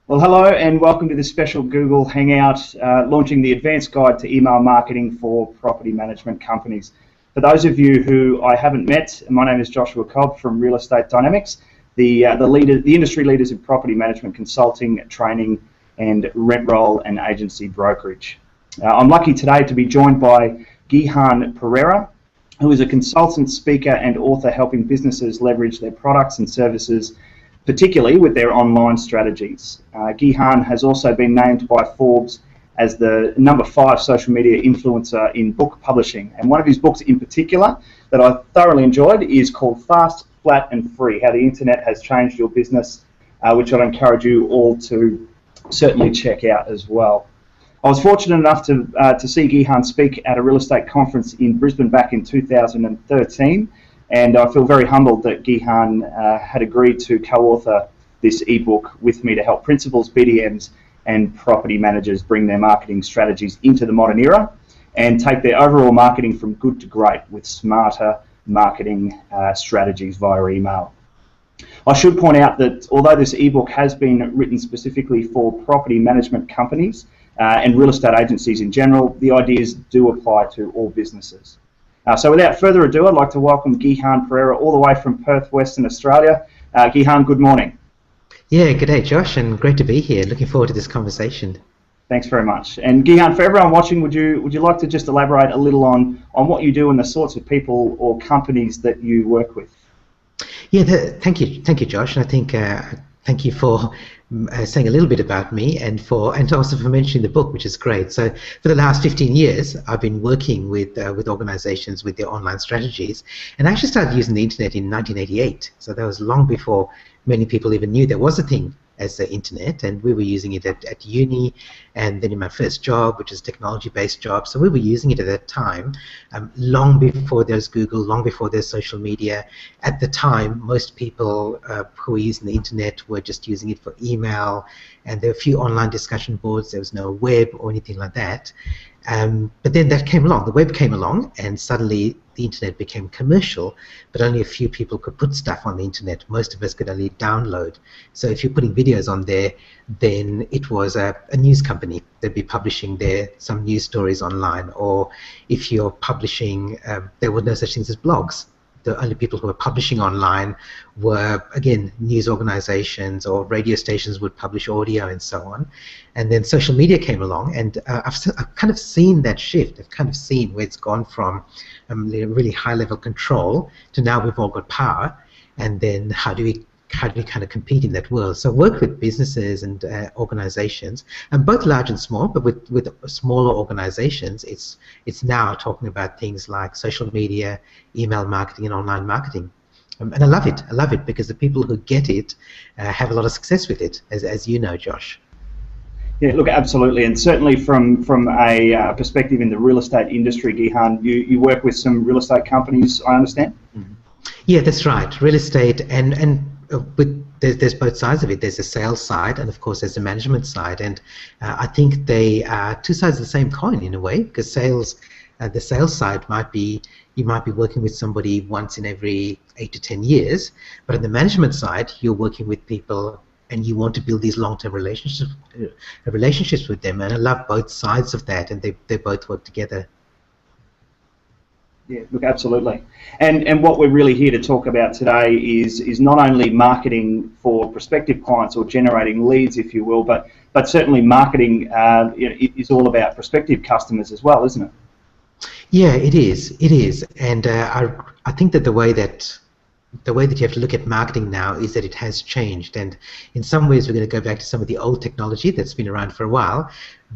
Well, hello and welcome to this special Google Hangout launching the advanced guide to email marketing for property management companies. For those of you who I haven't met, my name is Joshua Cobb from Real Estate Dynamics, the industry leaders in property management consulting, training, and Referral and agency brokerage. I'm lucky today to be joined by Gihan Pereira, who is a consultant, speaker, and author helping businesses leverage their products and services, particularly with their online strategies. Gihan has also been named by Forbes as the #5 social media influencer in book publishing. And one of his books in particular that I thoroughly enjoyed is called Fast, Flat and Free, How the Internet Has Changed Your Business, which I'd encourage you all to certainly check out as well. I was fortunate enough to see Gihan speak at a real estate conference in Brisbane back in 2013. And I feel very humbled that Gihan had agreed to co-author this ebook with me to help principals, BDMs, and property managers bring their marketing strategies into the modern era and take their overall marketing from good to great with smarter marketing strategies via email. I should point out that although this ebook has been written specifically for property management companies and real estate agencies in general, the ideas do apply to all businesses. So without further ado, I'd like to welcome Gihan Pereira all the way from Perth, Western Australia. Gihan, good morning. Yeah, good day, Josh, and great to be here. Looking forward to this conversation. Thanks very much. And Gihan, for everyone watching, would you like to just elaborate a little on what you do and the sorts of people or companies that you work with? Yeah, thank you, Josh. And I think thank you for saying a little bit about me and also for mentioning the book, which is great. So for the last 15 years, I've been working with organizations with their online strategies, and I actually started using the internet in 1988. So that was long before many people even knew there was a thing as the internet, and we were using it at uni and then in my first job, which is a technology-based job. So we were using it at that time, long before there's Google, long before there's social media. At the time, most people who were using the internet were just using it for email, and there were a few online discussion boards. There was no web or anything like that. But then that came along, the web came along, and suddenly the internet became commercial, but only a few people could put stuff on the internet. Most of us could only download. So if you're putting videos on there, then it was a news company. They'd be publishing some news stories online. Or if you're publishing, there were no such things as blogs. The only people who were publishing online were, again, news organizations or radio stations would publish audio and so on. And then social media came along, and I've kind of seen that shift. I've kind of seen where it's gone from really high-level control to now we've all got power, and then how do we kind of compete in that world? So I work with businesses and organizations, and both large and small, but with smaller organizations, it's now talking about things like social media, email marketing, and online marketing. And I love it because the people who get it have a lot of success with it, as you know, Josh. Yeah, look, absolutely, and certainly from a perspective in the real estate industry, Gihan, you work with some real estate companies, I understand? Mm-hmm. Yeah, that's right. Real estate and there's both sides of it. There's the sales side, and of course there's the management side, and I think they are two sides of the same coin in a way, because the sales side you might be working with somebody once in every 8 to 10 years, but on the management side you're working with people and you want to build these long-term relationships with them, and I love both sides of that, and they both work together. Yeah, look, absolutely. And what we're really here to talk about today is not only marketing for prospective clients or generating leads, if you will, but certainly marketing is all about prospective customers as well, isn't it? Yeah, it is. And I think that the way that you have to look at marketing now is that it has changed, and in some ways we're going to go back to some of the old technology that's been around for a while,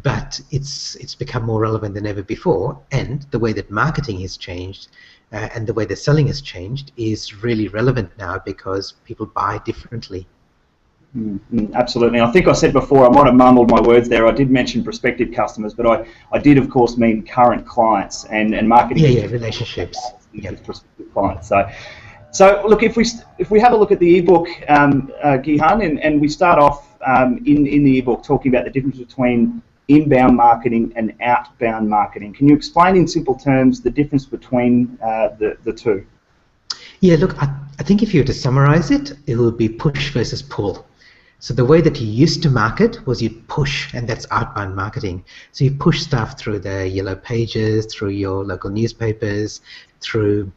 but it's become more relevant than ever before, and the way that marketing has changed and the way the selling has changed is really relevant now because people buy differently. Absolutely. I think I said before, I might have mumbled my words there. I did mention prospective customers, but I did of course mean current clients and marketing. Yeah, relationships. With prospective clients. So look, if we have a look at the ebook, Gihan, and we start off in the ebook talking about the difference between inbound marketing and outbound marketing. Can you explain in simple terms the difference between the two? Yeah, look, I think if you were to summarize it, it would be push versus pull. So the way that you used to market was you'd push, and that's outbound marketing. So you push stuff through the yellow pages, through your local newspapers, through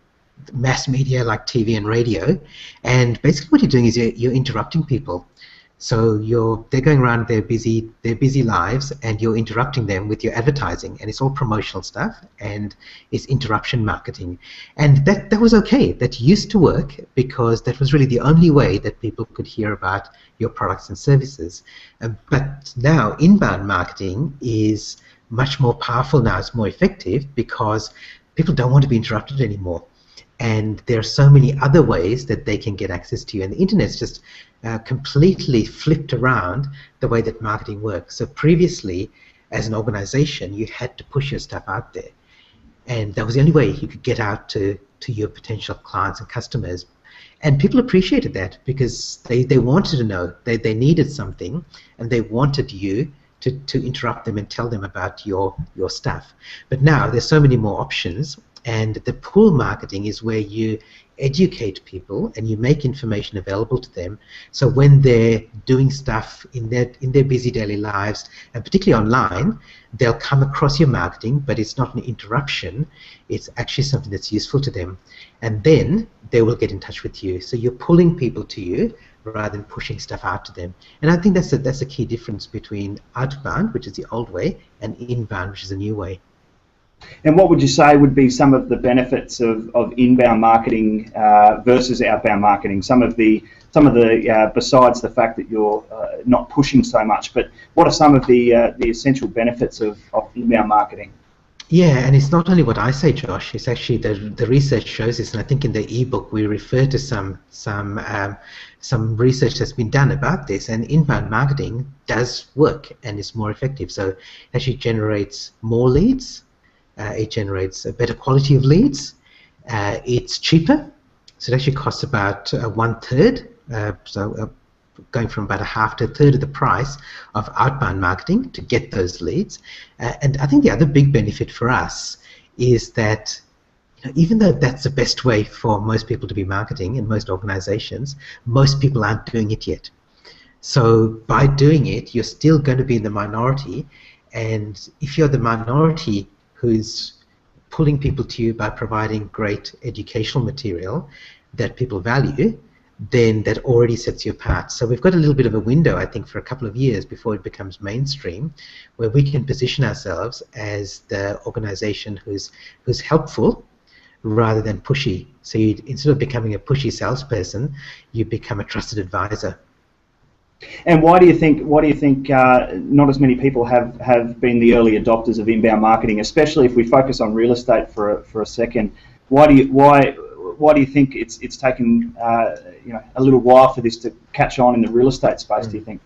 mass media like TV and radio, and basically what you're doing is you're interrupting people. So they're going around their busy lives, and you're interrupting them with your advertising, and it's all promotional stuff, and it's interruption marketing. And that was okay. That used to work because that was really the only way that people could hear about your products and services. But now inbound marketing is much more powerful now. It's more effective because people don't want to be interrupted anymore. And there are so many other ways that they can get access to you. And the internet's just completely flipped around the way that marketing works. So previously, as an organization, you had to push your stuff out there. And that was the only way you could get out to your potential clients and customers. And people appreciated that because they wanted to know. They needed something, and they wanted you to interrupt them and tell them about your stuff. But now there's so many more options. And the pull marketing is where you educate people and you make information available to them. So when they're doing stuff in their busy daily lives, and particularly online, they'll come across your marketing, but it's not an interruption. It's actually something that's useful to them. And then they will get in touch with you. So you're pulling people to you rather than pushing stuff out to them. And I think that's a key difference between outbound, which is the old way, and inbound, which is a new way. And what would you say would be some of the benefits of inbound marketing versus outbound marketing? Some of the besides the fact that you're not pushing so much, but what are some of the essential benefits of inbound marketing? Yeah, and it's not only what I say, Josh. It's actually the research shows this, and I think in the eBook we refer to some research that's been done about this. And inbound marketing does work and is more effective. So it actually generates more leads. It generates a better quality of leads. It's cheaper, so it actually costs about 1/3, going from about a half to a third of the price of outbound marketing to get those leads. And I think the other big benefit for us is that even though that's the best way for most people to be marketing in most organizations, most people aren't doing it yet. So by doing it, you're still going to be in the minority, and if you're the minority who's pulling people to you by providing great educational material that people value, then that already sets you apart. So we've got a little bit of a window, I think, for a couple of years before it becomes mainstream, where we can position ourselves as the organization who's helpful rather than pushy. So instead of becoming a pushy salesperson, you become a trusted advisor. And why do you think not as many people have been the early adopters of inbound marketing, especially if we focus on real estate for a second? Why do you think it's taken a little while for this to catch on in the real estate space? Do you think?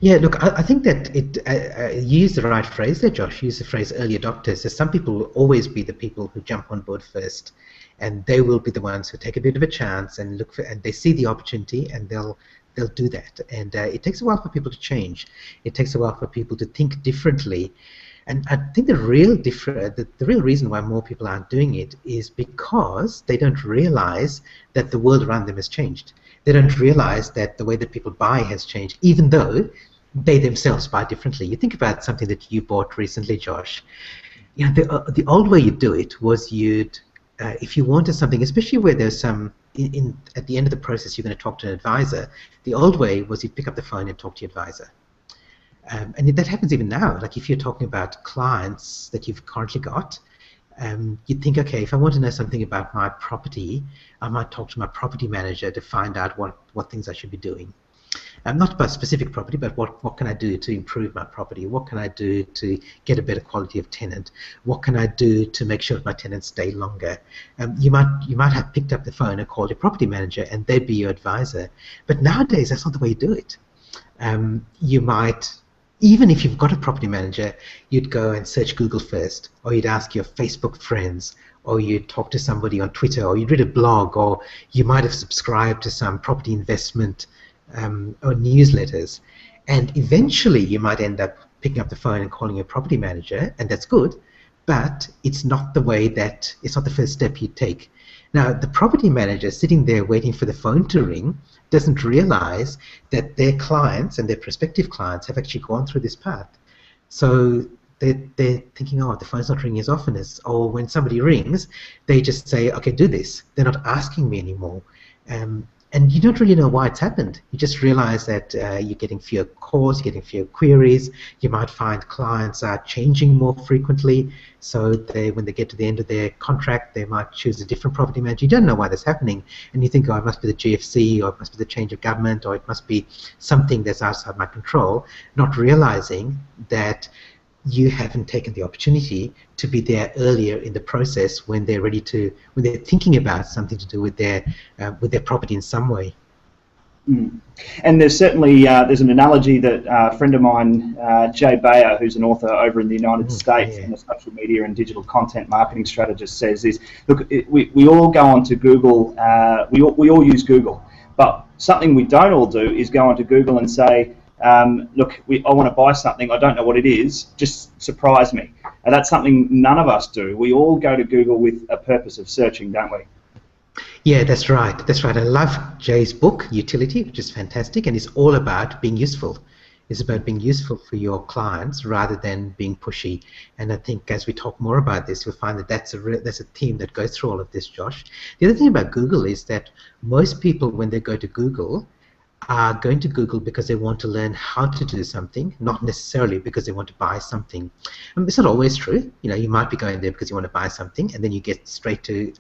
Yeah, look, I think that you used the right phrase there, Josh. You used the phrase early adopters. So some people will always be the people who jump on board first, and they will be the ones who take a bit of a chance and and they see the opportunity, and they'll do that. And it takes a while for people to change. It takes a while for people to think differently. And I think the real reason why more people aren't doing it is because they don't realize that the world around them has changed. They don't realize that the way that people buy has changed, even though they themselves buy differently. You think about something that you bought recently, Josh. The old way you do it was if you wanted something, especially where there's some at the end of the process you're going to talk to an advisor, the old way was you'd pick up the phone and talk to your advisor. And that happens even now. Like if you're talking about clients that you've currently got, you'd think, okay, if I want to know something about my property, I might talk to my property manager to find out what things I should be doing. Not about specific property, but what can I do to improve my property? What can I do to get a better quality of tenant? What can I do to make sure that my tenants stay longer? You might have picked up the phone and called your property manager, and they'd be your advisor. But nowadays, that's not the way you do it. You might, even if you've got a property manager, you'd go and search Google first, or you'd ask your Facebook friends, or you'd talk to somebody on Twitter, or you'd read a blog, or you might have subscribed to some property investment or newsletters, and eventually you might end up picking up the phone and calling your property manager, and that's good, but it's not the way it's not the first step you take. Now, the property manager sitting there waiting for the phone to ring doesn't realize that their clients and their prospective clients have actually gone through this path. So they're thinking, oh, the phone's not ringing as often as, or when somebody rings, they just say, okay, do this. They're not asking me anymore. And you don't really know why it's happened. You just realize that you're getting fewer calls, you're getting fewer queries. You might find clients are changing more frequently. So when they get to the end of their contract, they might choose a different property manager. You don't know why that's happening. And you think, oh, it must be the GFC, or it must be the change of government, or it must be something that's outside my control, not realizing that you haven't taken the opportunity to be there earlier in the process when they're ready to, when they're thinking about something to do with their property in some way. And there's certainly there's an analogy that a friend of mine, Jay Bayer, who's an author over in the United States and a social media and digital content marketing strategist, says is, look, we all go onto Google, we all use Google, but something we don't all do is go onto Google and say, look, I want to buy something, I don't know what it is, just surprise me. And that's something none of us do. We all go to Google with a purpose of searching, don't we? Yeah, that's right. That's right. I love Jay's book, Utility, which is fantastic, and it's all about being useful. It's about being useful for your clients rather than being pushy. And I think as we talk more about this, you'll find that that's a theme that goes through all of this, Josh. The other thing about Google is that most people, when they go to Google, are going to Google because they want to learn how to do something, not necessarily because they want to buy something. It's not always true. You know, you might be going there because you want to buy something, and then you get straight to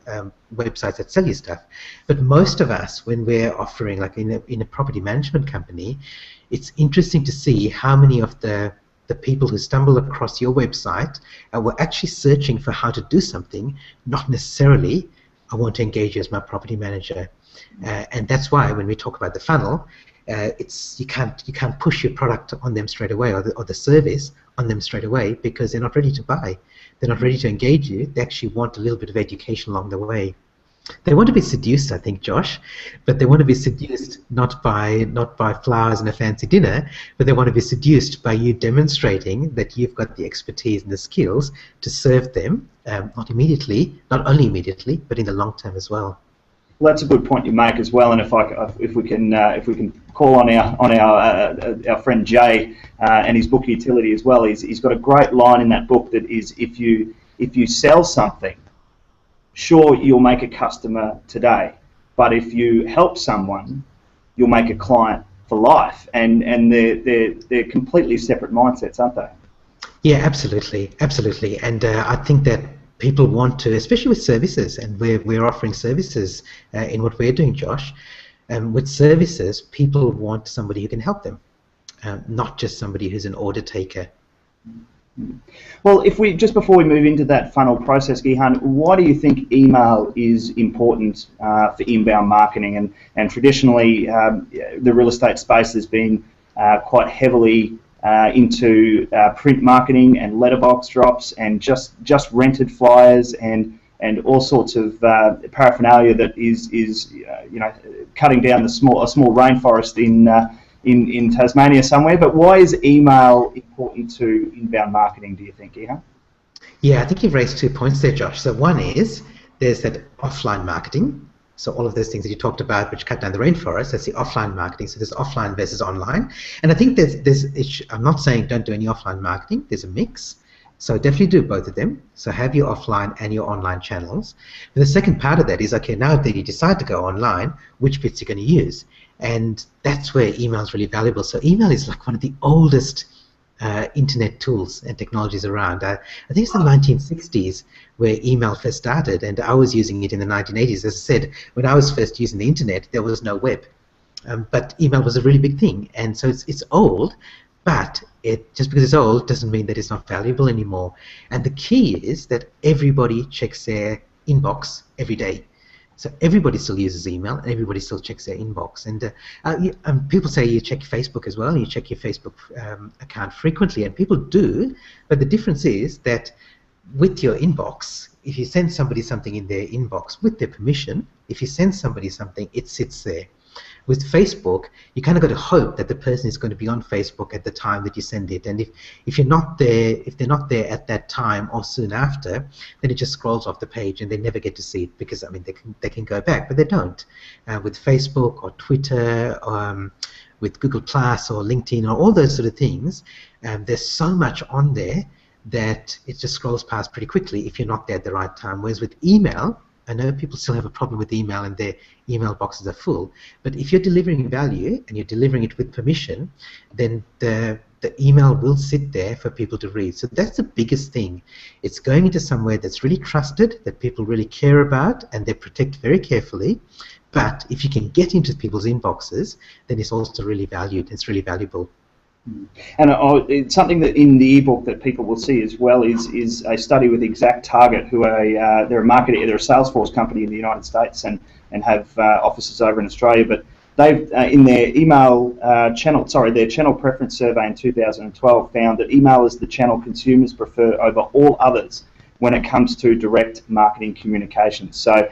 websites that sell you stuff. But most of us, when we're offering, like in a property management company, it's interesting to see how many of the people who stumble across your website were actually searching for how to do something, not necessarily, I want to engage you as my property manager. And that's why when we talk about the funnel, you can't push your product on them straight away, or the service on them straight away, because they're not ready to buy. They're not ready to engage you. They actually want a little bit of education along the way. They want to be seduced, I think, Josh, but they want to be seduced not by flowers and a fancy dinner, but they want to be seduced by you demonstrating that you've got the expertise and the skills to serve them, not only immediately, but in the long term as well. Well, that's a good point you make as well. And if we can call on our friend Jay and his book Utility as well, he's got a great line in that book that is, if you sell something, sure, you'll make a customer today, but if you help someone, you'll make a client for life. And they're completely separate mindsets, aren't they? Yeah, absolutely, absolutely. And I think that people want to, especially with services, and we're offering services in what we're doing, Josh. With services, people want somebody who can help them, not just somebody who's an order taker. Well, just before we move into that funnel process, Gihan, why do you think email is important for inbound marketing? And traditionally, the real estate space has been quite heavily into print marketing and letterbox drops and just rented flyers and all sorts of paraphernalia that is cutting down a small rainforest in Tasmania somewhere. But why is email important to inbound marketing, do you think, Gihan? Yeah, I think you've raised 2 points there, Josh. So one is there's that offline marketing. So all of those things that you talked about, which cut down the rainforest, that's the offline marketing. So there's offline versus online. And I think I'm not saying don't do any offline marketing. There's a mix. So definitely do both of them. So have your offline and your online channels. And the second part of that is, okay, now that you decide to go online, which bits you're going to use? And that's where email is really valuable. So email is like one of the oldest internet tools and technologies around. I think it's the 1960s where email first started, and I was using it in the 1980s. As I said, when I was first using the internet, there was no web, but email was a really big thing. And so it's old, but just because it's old doesn't mean that it's not valuable anymore. And the key is that everybody checks their inbox every day. So everybody still uses email, and everybody still checks their inbox. And people say you check Facebook as well, and you check your Facebook account frequently, and people do. But the difference is that with your inbox, if you send somebody something in their inbox with their permission, if you send somebody something, it sits there. With Facebook, you kind of got to hope that the person is going to be on Facebook at the time that you send it, and if you're not there, if they're not there at that time or soon after, then it just scrolls off the page and they never get to see it, because I mean they can go back, but they don't. With Facebook or Twitter, with Google Plus or LinkedIn or all those sort of things, there's so much on there that it just scrolls past pretty quickly if you're not there at the right time. Whereas with email, I know people still have a problem with email and their email boxes are full, but if you're delivering value and you're delivering it with permission, then the email will sit there for people to read. So that's the biggest thing. It's going into somewhere that's really trusted, that people really care about, and they protect very carefully. But if you can get into people's inboxes, then it's also really valued. It's really valuable. And it's something that in the ebook that people will see as well is a study with Exact Target, who are they're a marketing, they're a Salesforce company in the United States and have offices over in Australia. But they've in their email their channel preference survey in 2012 found that email is the channel consumers prefer over all others when it comes to direct marketing communications. So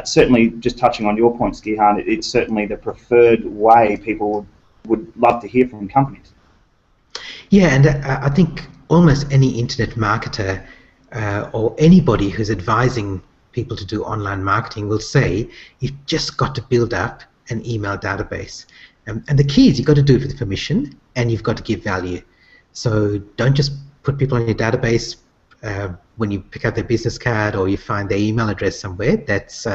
certainly, just touching on your points, Gihan, it's certainly the preferred way people would love to hear from companies. Yeah, and I think almost any internet marketer or anybody who's advising people to do online marketing will say you've just got to build up an email database. And the key is you've got to do it with permission and you've got to give value. So don't just put people on your database when you pick up their business card or you find their email address somewhere. That's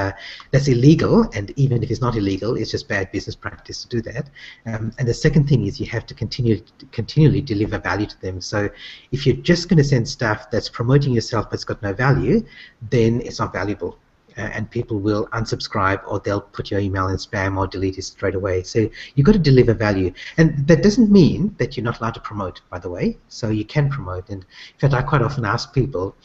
illegal, and even if it's not illegal, it's just bad business practice to do that. And the second thing is you have to continually deliver value to them. So if you're just going to send stuff that's promoting yourself but it's got no value, then it's not valuable. And people will unsubscribe, or they'll put your email in spam or delete it straight away. So you've got to deliver value. And that doesn't mean that you're not allowed to promote, by the way. So you can promote. And in fact, I quite often ask people,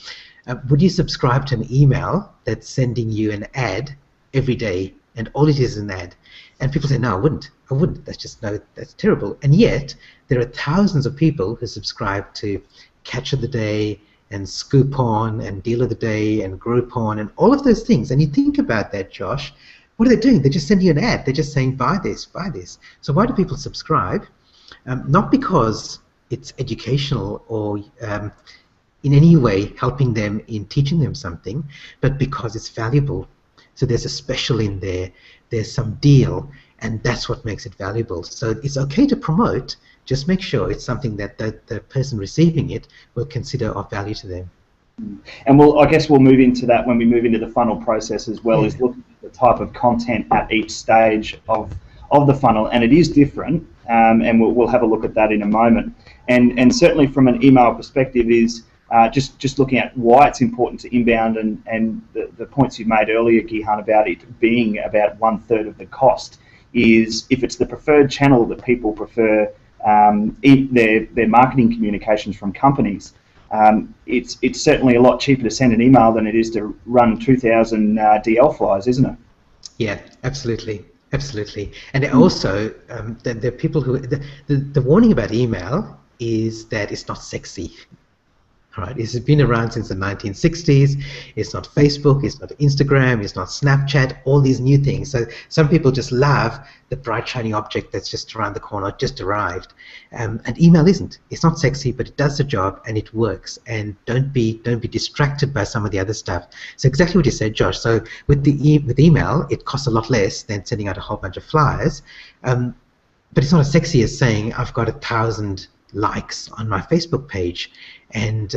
would you subscribe to an email that's sending you an ad every day, and all it is an ad? And people say, no, I wouldn't. I wouldn't. That's terrible. And yet, there are thousands of people who subscribe to Catch of the Day, and Scoopon, and Deal of the Day, and Groupon, and all of those things. And you think about that, Josh, what are they doing? They're just sending you an ad. They're just saying, buy this, buy this. So why do people subscribe? Not because it's educational or in any way helping them in teaching them something, but because it's valuable. So there's a special in there, there's some deal, and that's what makes it valuable. So it's okay to promote, just make sure it's something that the person receiving it will consider of value to them. And I guess we'll move into that when we move into the funnel process as well, is looking at the type of content at each stage of the funnel, and it is different, and we'll have a look at that in a moment. And certainly from an email perspective is just looking at why it's important to inbound, and the points you made earlier, Gihan, about it being about 1/3 of the cost, is if it's the preferred channel that people prefer their marketing communications from companies, it's certainly a lot cheaper to send an email than it is to run 2,000 DL flyers, isn't it? Yeah, absolutely. Absolutely. And also, the people who the warning about email is that it's not sexy. Right? It's been around since the 1960s. It's not Facebook, it's not Instagram, it's not Snapchat, all these new things. So some people just love the bright shiny object that's just around the corner, just arrived. And email isn't. It's not sexy, but it does the job and it works. And don't be distracted by some of the other stuff. So exactly what you said, Josh. So with email, it costs a lot less than sending out a whole bunch of flyers. But it's not as sexy as saying I've got 1,000 likes on my Facebook page. And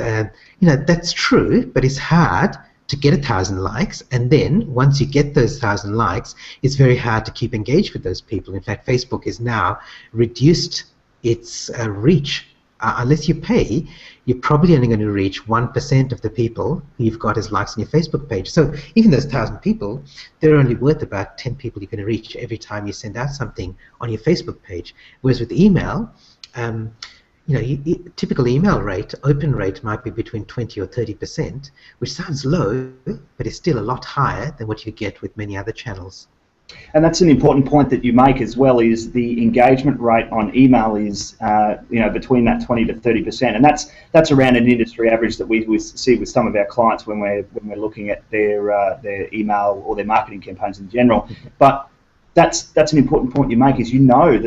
that's true, but it's hard to get 1,000 likes, and then once you get those 1,000 likes, it's very hard to keep engaged with those people. In fact, Facebook has now reduced its reach. Unless you pay, you're probably only going to reach 1% of the people who you've got as likes on your Facebook page. So even those 1,000 people, they're only worth about 10 people you're going to reach every time you send out something on your Facebook page. Whereas with email, typical email rate, open rate might be between 20 or 30%, which sounds low, but it's still a lot higher than what you get with many other channels. And that's an important point that you make as well, is the engagement rate on email is between that 20 to 30%, and that's around an industry average that we see with some of our clients when we're looking at their email or their marketing campaigns in general. But that's an important point you make. Is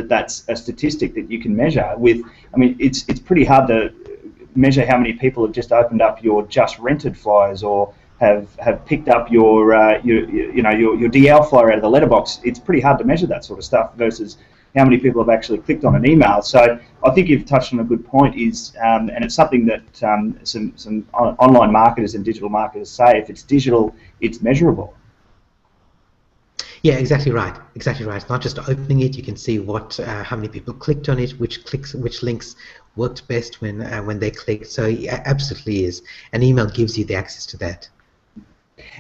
that's a statistic that you can measure with. I mean, it's pretty hard to measure how many people have just opened up your just rented flyers or have picked up your DL flyer out of the letterbox. It's pretty hard to measure that sort of stuff versus how many people have actually clicked on an email. So I think you've touched on a good point. And it's something that some online marketers and digital marketers say: if it's digital, it's measurable. Yeah, exactly right. Exactly right. It's not just opening it. You can see how many people clicked on it, which links worked best when they clicked. So it absolutely is. An email gives you the access to that.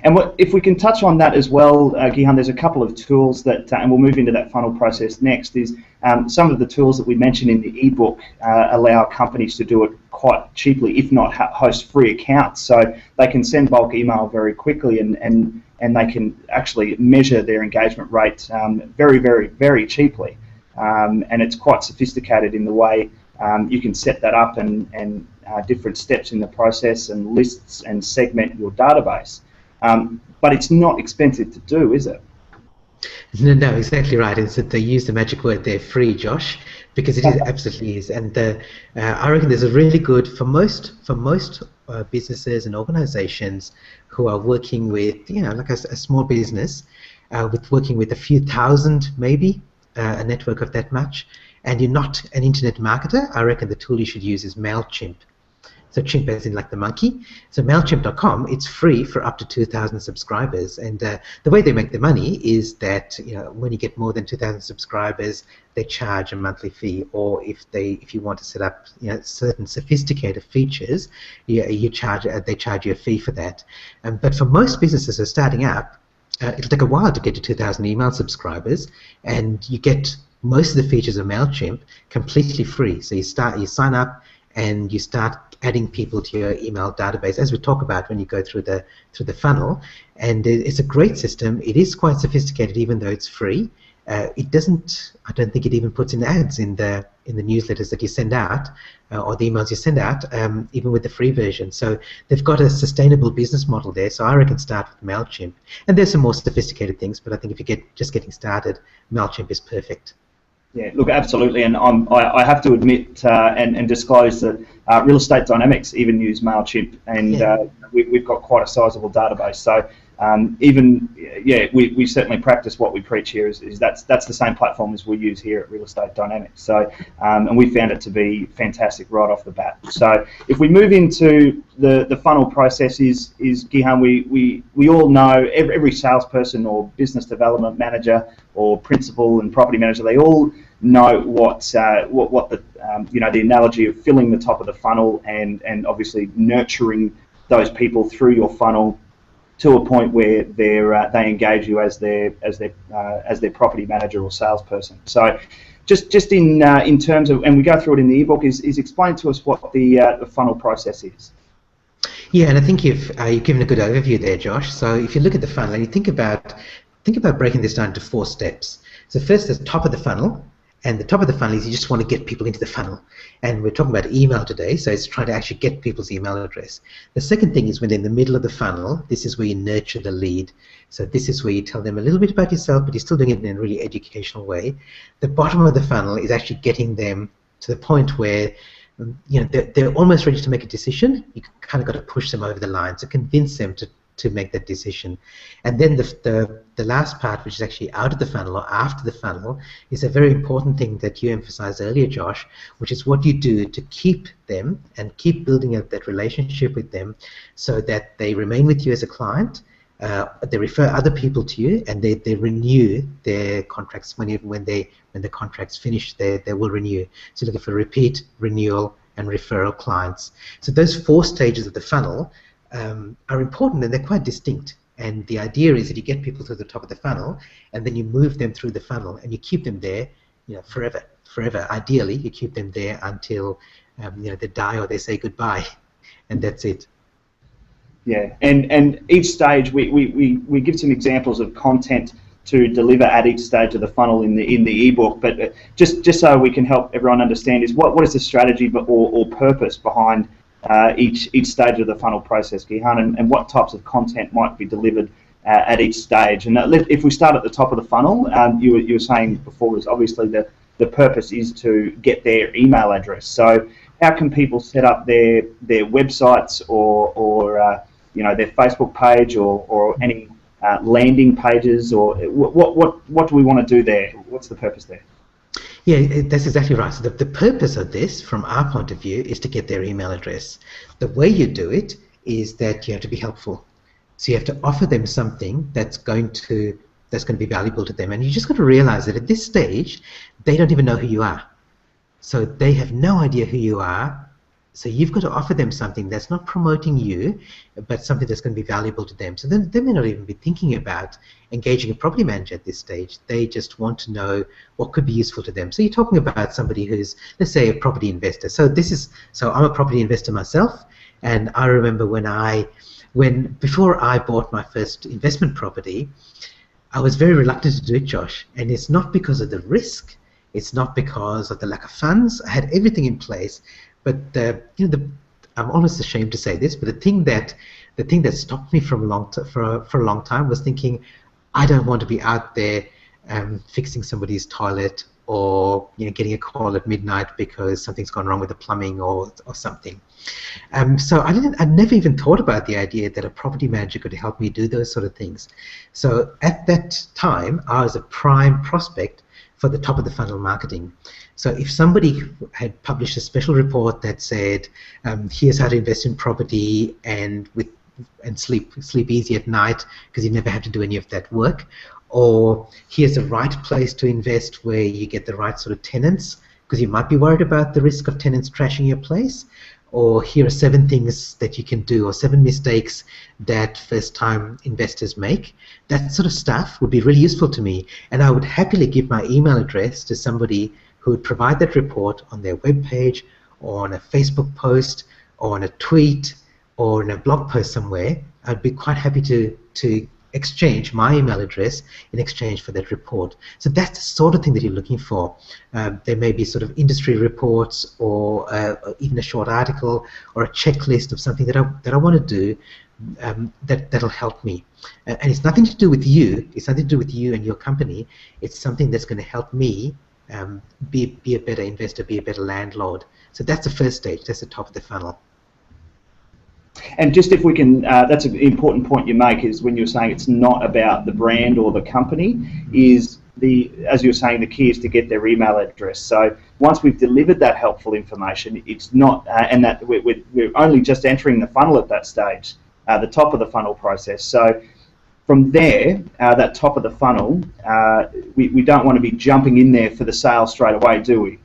And if we can touch on that as well, Gihan, there's a couple of tools that, and we'll move into that funnel process next, is some of the tools that we mentioned in the ebook allow companies to do it quite cheaply, if not host free accounts. So they can send bulk email very quickly and they can actually measure their engagement rate very, very, very cheaply. And it's quite sophisticated in the way you can set that up and different steps in the process and lists and segment your database. But it's not expensive to do, is it? No, exactly right. It's that they use the magic word there, free, Josh, because it absolutely is. And I reckon there's a really good, for most businesses and organizations who are working with, like a small business, working with a few thousand, maybe, a network of that much, and you're not an internet marketer, I reckon the tool you should use is MailChimp. So chimp as in like the monkey. So MailChimp.com, it's free for up to 2,000 subscribers. And the way they make the money is that when you get more than 2,000 subscribers, they charge a monthly fee. Or if you want to set up certain sophisticated features, they charge you a fee for that. But for most businesses who are starting up, it'll take a while to get to 2,000 email subscribers, and you get most of the features of MailChimp completely free. So you sign up and you start adding people to your email database, as we talk about when you go through the funnel. And it's a great system. It is quite sophisticated, even though it's free. It doesn't. I don't think it even puts in ads in the newsletters that you send out or the emails you send out, even with the free version. So they've got a sustainable business model there. So I reckon start with MailChimp. And there's some more sophisticated things, but I think if you just getting started, MailChimp is perfect. Yeah, look, absolutely, and I have to admit and disclose that Real Estate Dynamics even use MailChimp, and we've got quite a sizable database. So we certainly practice what we preach here. Is that's the same platform as we use here at Real Estate Dynamics. So and we found it to be fantastic right off the bat. So if we move into the funnel process, is Gihan, we all know every salesperson or business development manager or principal and property manager, they all know what the the analogy of filling the top of the funnel and obviously nurturing those people through your funnel to a point where they engage you as their property manager or salesperson. So just in terms of, and we go through it in the ebook, is explain to us what the funnel process is. Yeah, and I think you've given a good overview there, Josh. So if you look at the funnel and you think about breaking this down into 4 steps. So first, the top of the funnel. And the top of the funnel is you just want to get people into the funnel. And we're talking about email today, so it's trying to actually get people's email address. The second thing is when they're in the middle of the funnel, this is where you nurture the lead. So this is where you tell them a little bit about yourself, but you're still doing it in a really educational way. The bottom of the funnel is actually getting them to the point where they're almost ready to make a decision. You kind of got to push them over the line, so convince them to make that decision. And then the last part, which is actually out of the funnel or after the funnel, is a very important thing that you emphasized earlier, Josh, which is what you do to keep them and keep building up that relationship with them so that they remain with you as a client, they refer other people to you, and they renew their contracts. When the contract's finished, they will renew. So looking for repeat, renewal, and referral clients. So those 4 stages of the funnel are important, and they're quite distinct. And the idea is that you get people to the top of the funnel, and then you move them through the funnel, and you keep them there, forever. Ideally, you keep them there until they die or they say goodbye, and that's it. Yeah, and each stage we give some examples of content to deliver at each stage of the funnel in the ebook. But just so we can help everyone understand, is what is the strategy or purpose behind each stage of the funnel process, Gihan, and what types of content might be delivered at each stage. And if we start at the top of the funnel, you were saying before, is obviously the purpose is to get their email address. So how can people set up their websites or their Facebook page or any landing pages, or what do we want to do there? What's the purpose there? Yeah, that's exactly right. So the purpose of this, from our point of view, is to get their email address. The way you do it is that you have to be helpful. So you have to offer them something that's going to be valuable to them. And you just got to realize that at this stage, they don't even know who you are. So they have no idea who you are. So you've got to offer them something that's not promoting you, but something that's going to be valuable to them. So then they may not even be thinking about engaging a property manager at this stage. They just want to know what could be useful to them. So you're talking about somebody who's, let's say, a property investor. So I'm a property investor myself, and I remember before I bought my first investment property, I was very reluctant to do it, Josh. And it's not because of the risk. It's not because of the lack of funds. I had everything in place. But I'm almost ashamed to say this, but the thing that stopped me for a long time was thinking, I don't want to be out there fixing somebody's toilet, or getting a call at midnight because something's gone wrong with the plumbing or something. So I never even thought about the idea that a property manager could help me do those sort of things. So at that time, I was a prime prospect for the top of the funnel marketing. So if somebody had published a special report that said, here's how to invest in property and sleep easy at night because you never have to do any of that work, or here's the right place to invest where you get the right sort of tenants because you might be worried about the risk of tenants trashing your place, or here are 7 things that you can do, or 7 mistakes that first-time investors make. That sort of stuff would be really useful to me, and I would happily give my email address to somebody who would provide that report on their web page, or on a Facebook post, or on a tweet, or in a blog post somewhere. I'd be quite happy to exchange my email address in exchange for that report. So that's the sort of thing that you're looking for. There may be sort of industry reports, or even a short article, or a checklist of something that I want to do that'll help me. And it's nothing to do with you. It's nothing to do with you and your company. It's something that's going to help me be a better investor, be a better landlord. So that's the first stage. That's the top of the funnel. And just if we can, that's an important point you make, is when you're saying it's not about the brand or the company, is as you're saying, the key is to get their email address. So once we've delivered that helpful information, it's not, and that we're only just entering the funnel at that stage, the top of the funnel process. So from there, that top of the funnel, we don't want to be jumping in there for the sale straight away, do we?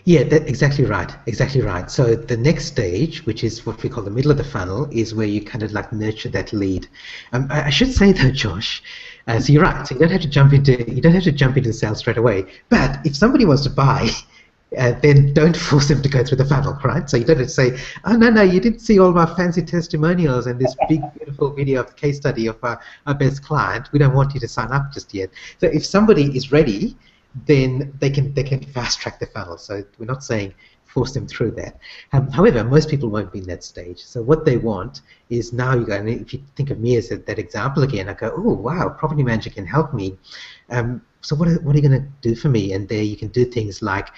Yeah, exactly right. Exactly right. So the next stage, which is what we call the middle of the funnel, is where you kind of like nurture that lead. I should say though, Josh, so you're right. So you don't have to jump into the sale straight away. But if somebody wants to buy, then don't force them to go through the funnel, right? So you don't have to say, oh no, you didn't see all my fancy testimonials and this big beautiful video of the case study of our best client. We don't want you to sign up just yet. So if somebody is ready, then they can fast track the funnel. So we're not saying force them through that. However, most people won't be in that stage. So what they want is, now you go, and if you think of me as that example again, I go, oh wow, property manager can help me. So what are you going to do for me? And there you can do things like,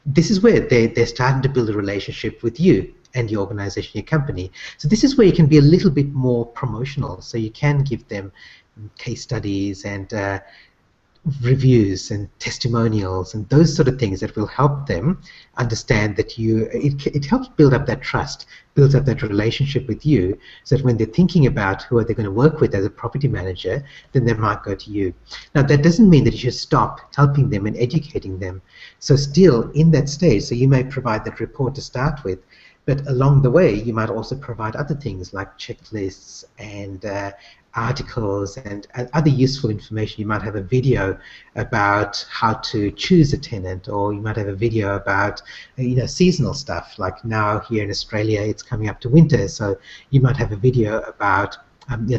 this is where they're starting to build a relationship with you and your organization, your company. So this is where you can be a little bit more promotional. So you can give them case studies and reviews and testimonials and those sort of things that will help them understand that it helps build up that trust, builds up that relationship with you, so that when they're thinking about who are they going to work with as a property manager, then they might go to you. Now that doesn't mean that you should stop helping them and educating them. So still in that stage, so you may provide that report to start with, but along the way you might also provide other things like checklists and articles and other useful information. You might have a video about how to choose a tenant, or you might have a video about seasonal stuff. Like now here in Australia, it's coming up to winter, so you might have a video about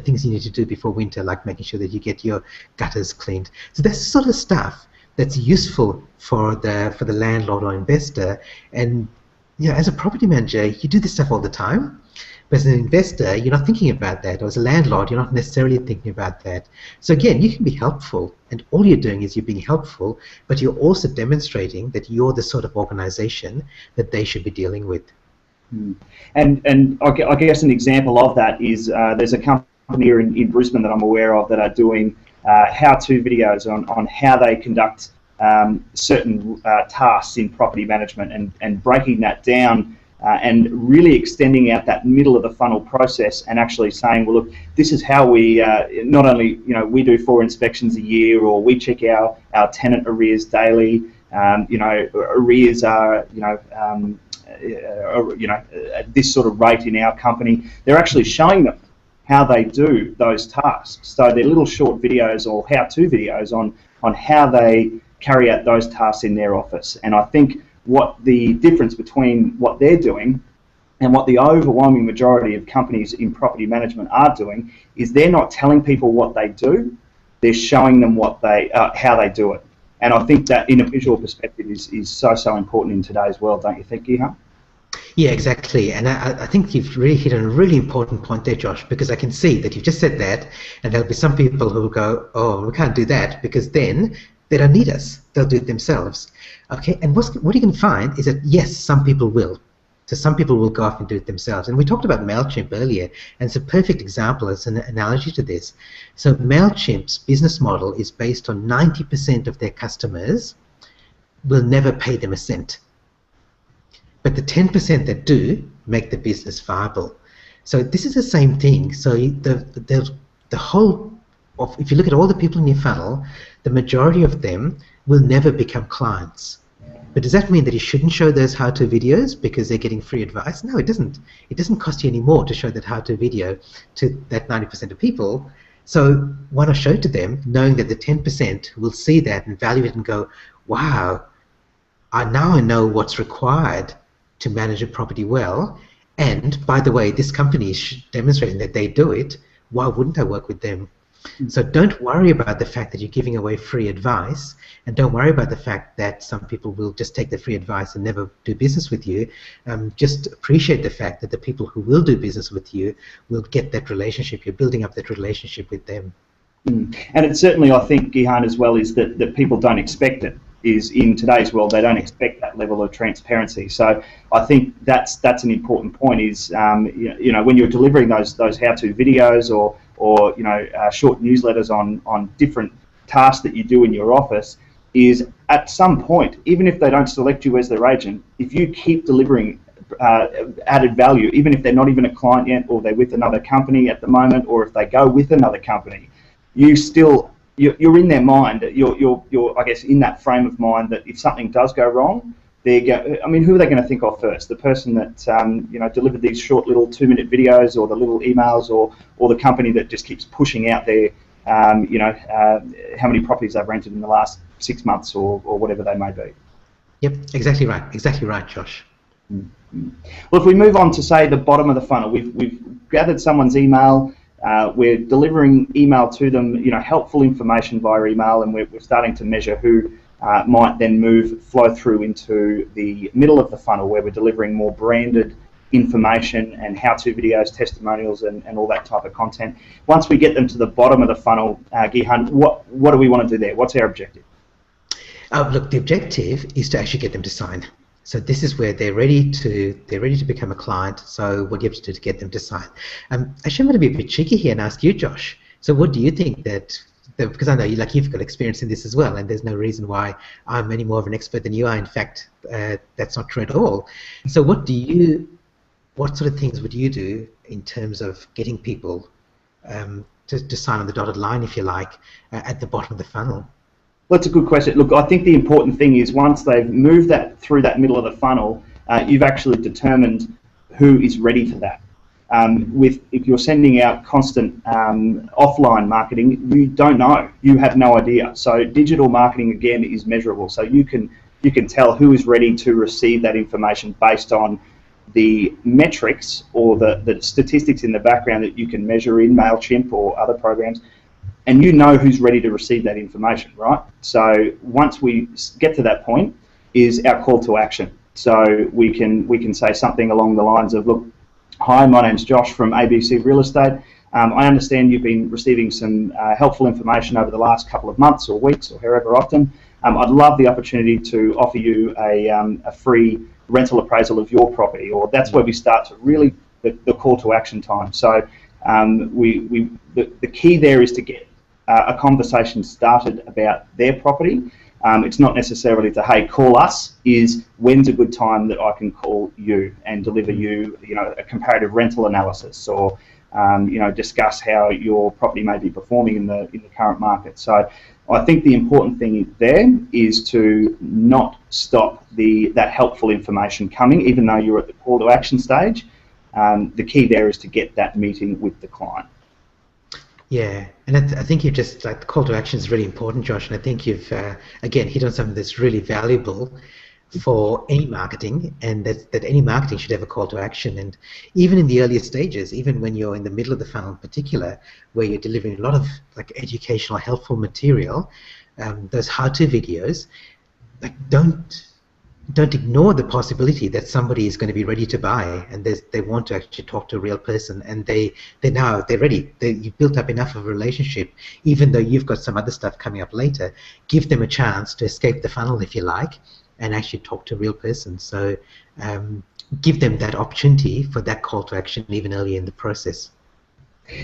things you need to do before winter, like making sure that you get your gutters cleaned. So that's the sort of stuff that's useful for the landlord or investor. And as a property manager, you do this stuff all the time. But as an investor, you're not thinking about that. Or as a landlord, you're not necessarily thinking about that. So again, you can be helpful, and all you're doing is you're being helpful, but you're also demonstrating that you're the sort of organization that they should be dealing with. And I guess an example of that is there's a company here in Brisbane that I'm aware of that are doing how-to videos on how they conduct certain tasks in property management, and breaking that down and really extending out that middle of the funnel process, and actually saying, well, look, this is how we not only we do 4 inspections a year, or we check our tenant arrears daily. Arrears are this sort of rate in our company. They're actually showing them how they do those tasks. So they're little short videos or how-to videos on how they carry out those tasks in their office. And I think what the difference between what they're doing and what the overwhelming majority of companies in property management are doing is they're not telling people what they do, they're showing them what they how they do it. And I think that in a visual perspective is so important in today's world, don't you think, Gihan? Yeah, exactly. And I think you've really hit on a really important point there, Josh, because I can see that you've just said that, and there'll be some people who will go, oh, we can't do that, because then they don't need us. They'll do it themselves. Okay, and what you can find is that, yes, some people will. So some people will go off and do it themselves. And we talked about MailChimp earlier, and it's a perfect example as an analogy to this. So MailChimp's business model is based on 90% of their customers will never pay them a cent. But the 10% that do make the business viable. So this is the same thing. So the whole of, if you look at all the people in your funnel, the majority of them will never become clients. But does that mean that you shouldn't show those how-to videos because they're getting free advice? No, it doesn't. It doesn't cost you any more to show that how-to video to that 90% of people. So why not show it to them, knowing that the 10% will see that and value it and go, wow, now I know what's required to manage a property well. And by the way, this company is demonstrating that they do it. Why wouldn't I work with them? So don't worry about the fact that you're giving away free advice, and don't worry about the fact that some people will just take the free advice and never do business with you. Just appreciate the fact that the people who will do business with you will get that relationship. You're building up that relationship with them. And it's certainly, I think, Gihan, as well, is that people don't expect it. Is in today's world, they don't expect that level of transparency. So I think that's an important point. Is when you're delivering those how-to videos or short newsletters on different tasks that you do in your office, is at some point, even if they don't select you as their agent, if you keep delivering added value, even if they're not even a client yet, or they're with another company at the moment, or if they go with another company, you're in their mind. You're I guess in that frame of mind that if something does go wrong, who are they going to think of first? The person that delivered these short little 2-minute videos, or the little emails, or the company that just keeps pushing out their how many properties they've rented in the last 6 months, or whatever they may be. Yep, exactly right, Josh. Well, if we move on to, say, the bottom of the funnel, we've gathered someone's email. We're delivering email to them, helpful information via email, and we're starting to measure who might then flow through into the middle of the funnel, where we're delivering more branded information and how-to videos, testimonials, and all that type of content. Once we get them to the bottom of the funnel, Gihan, what do we want to do there? What's our objective? Look, the objective is to actually get them to sign. So this is where they're ready to become a client. So what you have to do to get them to sign. Actually, I'm going to be a bit cheeky here and ask you, Josh. So what do you think because I know you've got experience in this as well, and there's no reason why I'm any more of an expert than you are. In fact, that's not true at all. So what sort of things would you do in terms of getting people to sign on the dotted line, if you like, at the bottom of the funnel? Well, that's a good question. Look, I think the important thing is once they've moved that through that middle of the funnel, you've actually determined who is ready for that. If you're sending out constant offline marketing, you don't know. You have no idea. So digital marketing, again, is measurable. So you can tell who is ready to receive that information based on the metrics or the statistics in the background that you can measure in MailChimp or other programs. And you know who's ready to receive that information, right? So once we get to that point, is our call to action. So we can say something along the lines of, look, Hi, my name's Josh from ABC Real Estate. I understand you've been receiving some helpful information over the last couple of months or weeks or however often. I'd love the opportunity to offer you a free rental appraisal of your property, or that's where we start to really the call to action time. So the key there is to get a conversation started about their property. It's not necessarily to, hey, call us, is when's a good time that I can call you and deliver you, a comparative rental analysis, or discuss how your property may be performing in the current market. So I think the important thing there is to not stop that helpful information coming, even though you're at the call to action stage. The key there is to get that meeting with the client. Yeah, and I think you just, like, the call to action is really important, Josh, and I think you've, again, hit on something that's really valuable for any marketing, and that any marketing should have a call to action. And even in the earlier stages, even when you're in the middle of the funnel in particular, where you're delivering a lot of, like, educational, helpful material, those how-to videos, like, don't ignore the possibility that somebody is going to be ready to buy, and they want to actually talk to a real person, and they're ready. You've built up enough of a relationship, even though you've got some other stuff coming up later. Give them a chance to escape the funnel, if you like, and actually talk to a real person. So give them that opportunity for that call to action even earlier in the process.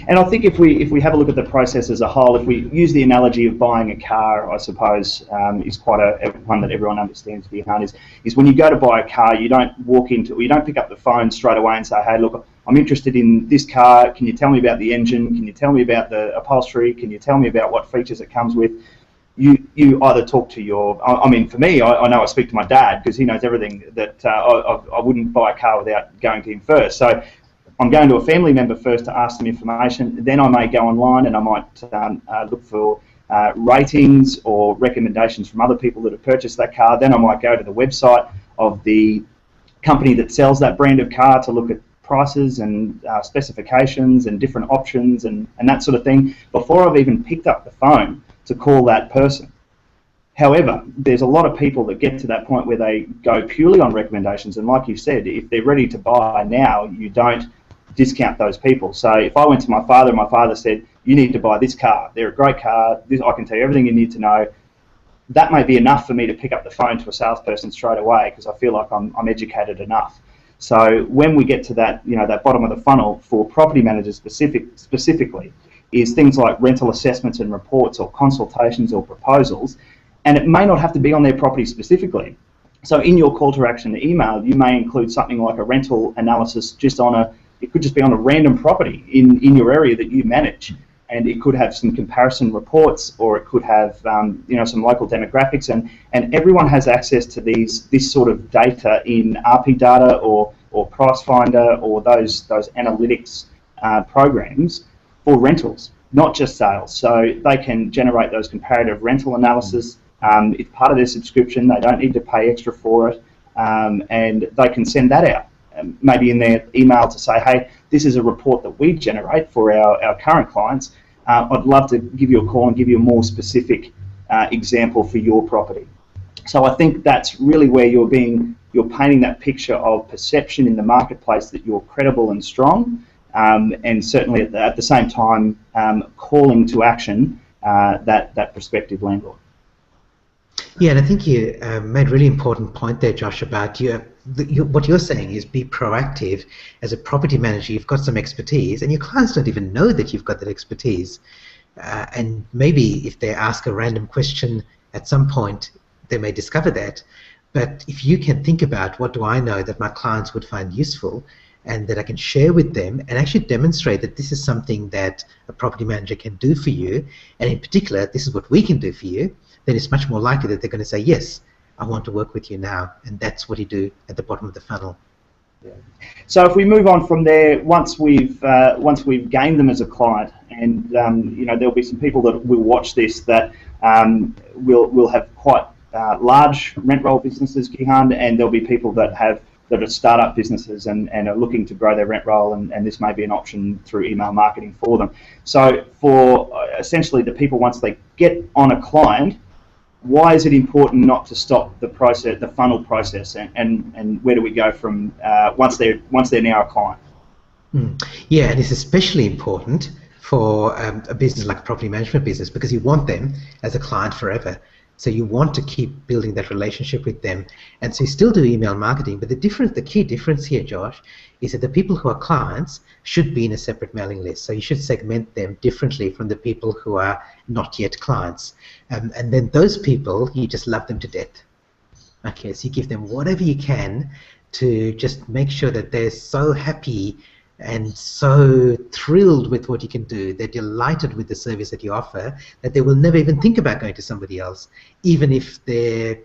And I think if we have a look at the process as a whole, if we use the analogy of buying a car, I suppose is quite one that everyone understands behind, is when you go to buy a car, you don't you don't pick up the phone straight away and say, hey, look, I'm interested in this car. Can you tell me about the engine? Can you tell me about the upholstery? Can you tell me about what features it comes with? You either talk to I mean, for me, I know I speak to my dad because he knows everything that I wouldn't buy a car without going to him first. So I'm going to a family member first to ask them information. Then I may go online and I might look for ratings or recommendations from other people that have purchased that car. Then I might go to the website of the company that sells that brand of car to look at prices and specifications and different options and that sort of thing before I've even picked up the phone to call that person. However, there's a lot of people that get to that point where they go purely on recommendations, and like you said, if they're ready to buy now, you don't discount those people. So if I went to my father and my father said, you need to buy this car, they're a great car, I can tell you everything you need to know, that may be enough for me to pick up the phone to a salesperson straight away because I feel like I'm educated enough. So when we get to that, that bottom of the funnel for property managers specifically, is things like rental assessments and reports or consultations or proposals, and it may not have to be on their property specifically. So in your call to action email, you may include something like a rental analysis it could just be on a random property in your area that you manage, and it could have some comparison reports, or it could have some local demographics, and everyone has access to this sort of data in RP data or Price Finder or those analytics programs for rentals, not just sales. So they can generate those comparative rental analysis. It's part of their subscription. They don't need to pay extra for it, and they can send that out, maybe in their email to say, hey, this is a report that we generate for our current clients. I'd love to give you a call and give you a more specific example for your property. So I think that's really where you're painting that picture of perception in the marketplace that you're credible and strong, and certainly at the same time calling to action that prospective landlord. Yeah, and I think you made a really important point there, Josh, about what you're saying is be proactive. As a property manager, you've got some expertise, and your clients don't even know that you've got that expertise. And maybe if they ask a random question at some point, they may discover that. But if you can think about, what do I know that my clients would find useful and that I can share with them, and actually demonstrate that this is something that a property manager can do for you, and in particular, this is what we can do for you, then it's much more likely that they're going to say, yes, I want to work with you now. And that's what you do at the bottom of the funnel. Yeah. So if we move on from there, once we've gained them as a client, and there'll be some people that will watch this that will have quite large rent roll businesses, Gihan, and there'll be people that are startup businesses and are looking to grow their rent roll, and this may be an option through email marketing for them. So for essentially the people, once they get on a client, why is it important not to stop the funnel process, and where do we go from once they're now a client? Yeah, and it's especially important for a business like a property management business, because you want them as a client forever. So you want to keep building that relationship with them. And so you still do email marketing, but the key difference here, Josh, is that the people who are clients should be in a separate mailing list. So you should segment them differently from the people who are not yet clients. And then those people, you just love them to death. Okay, so you give them whatever you can to just make sure that they're so happy and so thrilled with what you can do, they're delighted with the service that you offer, that they will never even think about going to somebody else, even if their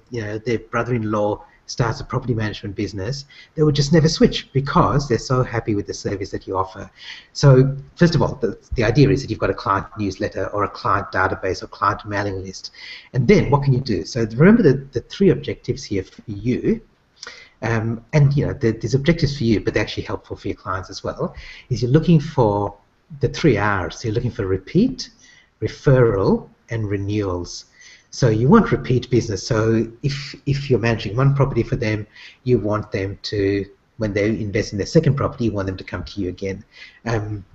brother-in-law starts a property management business. They will just never switch because they're so happy with the service that you offer. So first of all, the idea is that you've got a client newsletter or a client database or client mailing list. And then what can you do? So remember the three objectives here for you. And there's objectives for you, but they're actually helpful for your clients as well, is you're looking for the 3 R's. So you're looking for repeat, referral, and renewals. So you want repeat business. So if you're managing one property for them, you want them to, when they invest in their second property, you want them to come to you again.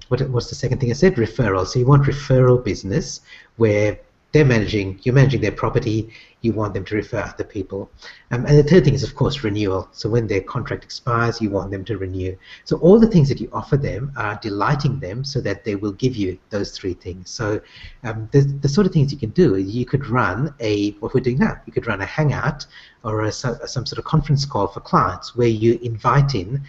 What's the second thing I said? Referral. So you want referral business where you're managing their property, you want them to refer other people. And the third thing is, of course, renewal. So when their contract expires, you want them to renew. So all the things that you offer them are delighting them so that they will give you those three things. So the sort of things you can do is you could run what we're doing now, you could run a hangout or some sort of conference call for clients where you invite in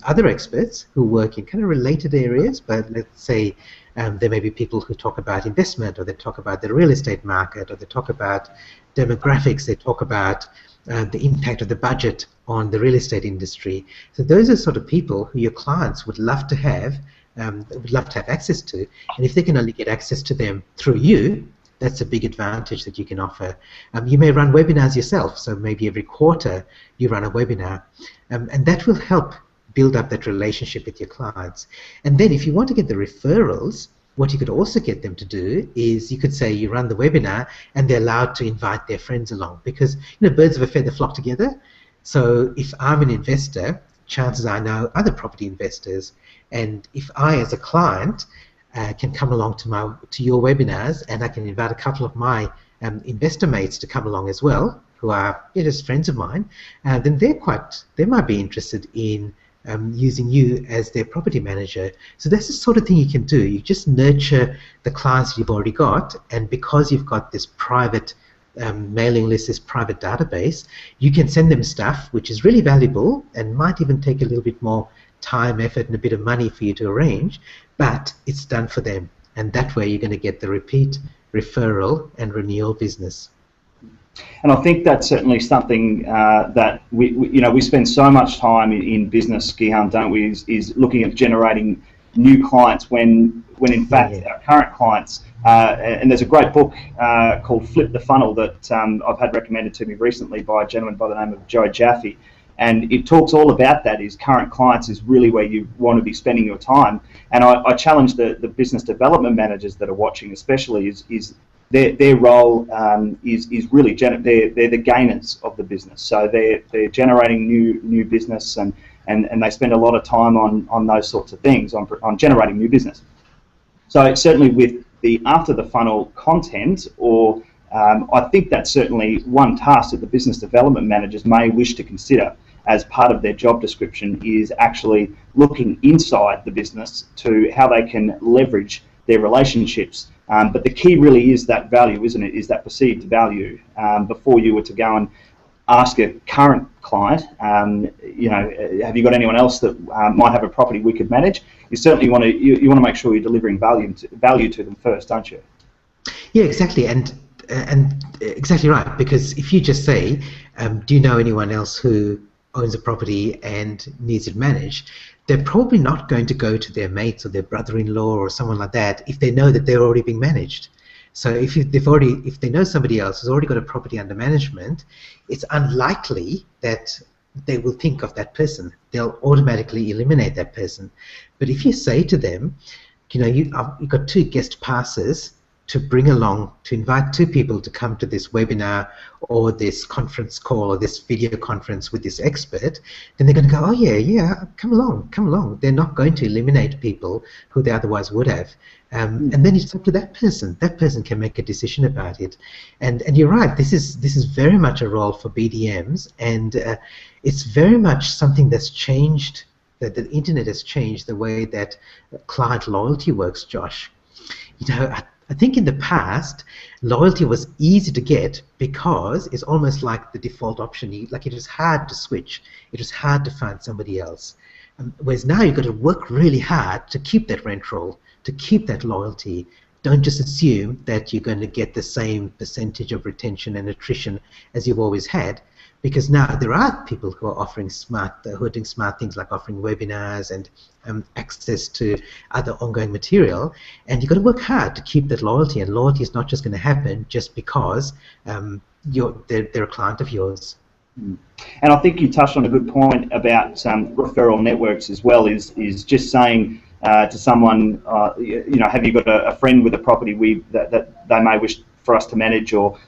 other experts who work in kind of related areas, but let's say there may be people who talk about investment, or they talk about the real estate market, or they talk about demographics, they talk about the impact of the budget on the real estate industry. So those are sort of people who your clients would love to have access to. And if they can only get access to them through you, that's a big advantage that you can offer. You may run webinars yourself, so maybe every quarter you run a webinar, and that will help build up that relationship with your clients. And then if you want to get the referrals, what you could also get them to do is you could say you run the webinar and they're allowed to invite their friends along, because birds of a feather flock together. So if I'm an investor, chances are I know other property investors, and if I as a client can come along to your webinars, and I can invite a couple of my investor mates to come along as well, who are just friends of mine, then they might be interested in using you as their property manager. So that's the sort of thing you can do. You just nurture the clients you've already got, and because you've got this private mailing list, this private database, you can send them stuff which is really valuable and might even take a little bit more time, effort, and a bit of money for you to arrange, but it's done for them. And that way you're going to get the repeat, referral, and renewal business. And I think that's certainly something that we spend so much time in business, Gihan, don't we? Is looking at generating new clients when in fact our current clients. And there's a great book called Flip the Funnel that I've had recommended to me recently by a gentleman by the name of Joe Jaffe, and it talks all about that. Is current clients is really where you want to be spending your time. And I challenge the business development managers that are watching, especially, is their role is really they're the gainers of the business. So they're generating new business, and they spend a lot of time on those sorts of things, on generating new business. So certainly with the after the funnel content, or I think that's certainly one task that the business development managers may wish to consider as part of their job description, is actually looking inside the business to how they can leverage their relationships. But the key really is that value, isn't it? Is that perceived value. Before you were to go and ask a current client, have you got anyone else that might have a property we could manage? You certainly want to make sure you're delivering value to them first, don't you? Yeah, exactly, and exactly right. Because if you just say, do you know anyone else who owns a property and needs it managed, they're probably not going to go to their mates or their brother-in-law or someone like that if they know that they're already being managed. So if they know somebody else who's already got a property under management, it's unlikely that they will think of that person. They'll automatically eliminate that person. But if you say to them, you've got 2 guest passes to bring along, to invite 2 people to come to this webinar or this conference call or this video conference with this expert, then they're going to go, oh yeah, come along. They're not going to eliminate people who they otherwise would have. And then it's up to that person. That person can make a decision about it. And you're right, this is very much a role for BDMs, and it's very much something that's changed, that the internet has changed the way that client loyalty works, Josh. I think in the past, loyalty was easy to get because it's almost like the default option. Like, it was hard to switch. It was hard to find somebody else. Whereas now you've got to work really hard to keep that rent roll, to keep that loyalty. Don't just assume that you're going to get the same percentage of retention and attrition as you've always had, because now there are people who are offering who are doing smart things like offering webinars and access to other ongoing material, and you've got to work hard to keep that loyalty. And loyalty is not just going to happen just because they're a client of yours. And I think you touched on a good point about referral networks as well. Is just saying to someone, have you got a friend with a property that they may wish for us to manage, or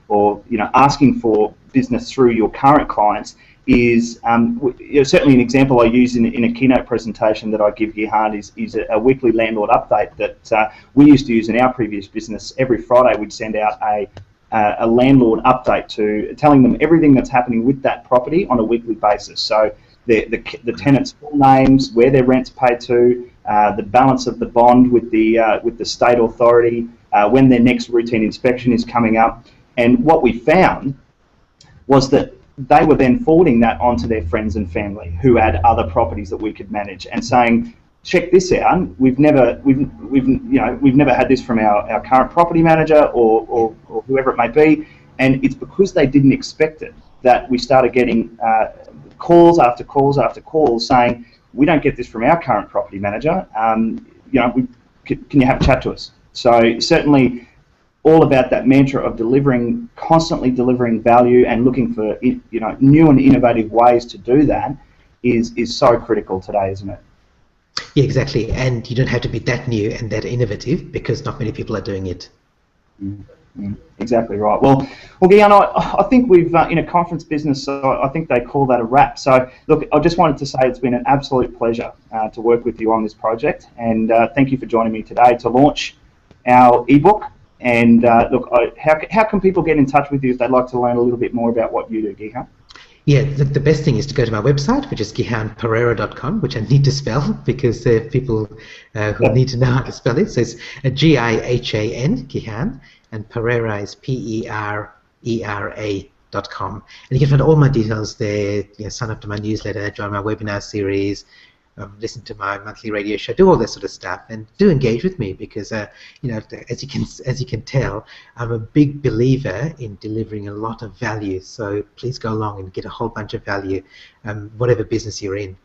asking for business through your current clients is certainly an example I use in a keynote presentation that I give Gihan is a weekly landlord update that we used to use in our previous business. Every Friday we'd send out a landlord update to telling them everything that's happening with that property on a weekly basis. So the tenants' full names, where their rent's paid to, the balance of the bond with the state authority, when their next routine inspection is coming up. And what we found was that they were then forwarding that onto their friends and family who had other properties that we could manage, and saying, check this out, we've never had this from our current property manager or whoever it may be. And it's because they didn't expect it that we started getting calls after calls after calls saying, we don't get this from our current property manager, can you have a chat to us? So certainly all about that mantra of constantly delivering value and looking for new and innovative ways to do that is so critical today, isn't it? Yeah, exactly. And you don't have to be that new and that innovative because not many people are doing it. Exactly right. Well, Gihan, I think we've in a conference business, so I think they call that a wrap. So look, I just wanted to say it's been an absolute pleasure to work with you on this project, and thank you for joining me today to launch our ebook. And look, how can people get in touch with you if they'd like to learn a little bit more about what you do, Gihan? Yeah, the best thing is to go to my website, which is gihanperera.com, which I need to spell because there are people who need to know how to spell it. So it's Gihan, Gihan, and Perera is Perera.com. And you can find all my details there. Sign up to my newsletter, join my webinar series, listen to my monthly radio show, do all that sort of stuff, and do engage with me because as you can tell, I'm a big believer in delivering a lot of value. So please go along and get a whole bunch of value, whatever business you're in.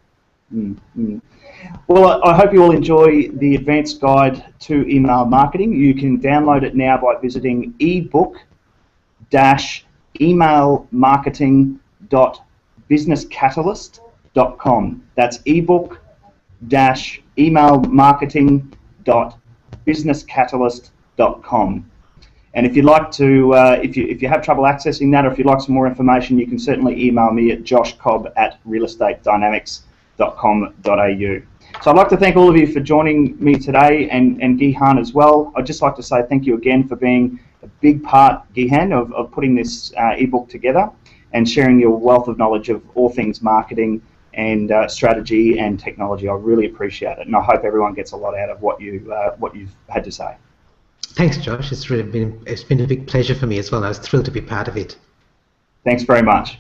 Well, I hope you all enjoy the advanced guide to email marketing. You can download it now by visiting ebook-emailmarketing.businesscatalyst.com. That's ebook-emailmarketing.businesscatalyst.com. And if you'd like to, if you have trouble accessing that, or if you'd like some more information, you can certainly email me at joshcobb@realestatedynamics.com.au. So I'd like to thank all of you for joining me today, and Gihan as well. I'd just like to say thank you again for being a big part, Gihan, of putting this ebook together and sharing your wealth of knowledge of all things marketing and strategy and technology. I really appreciate it, and I hope everyone gets a lot out of what you've had to say. Thanks, Josh. It's been a big pleasure for me as well. I was thrilled to be part of it. Thanks very much.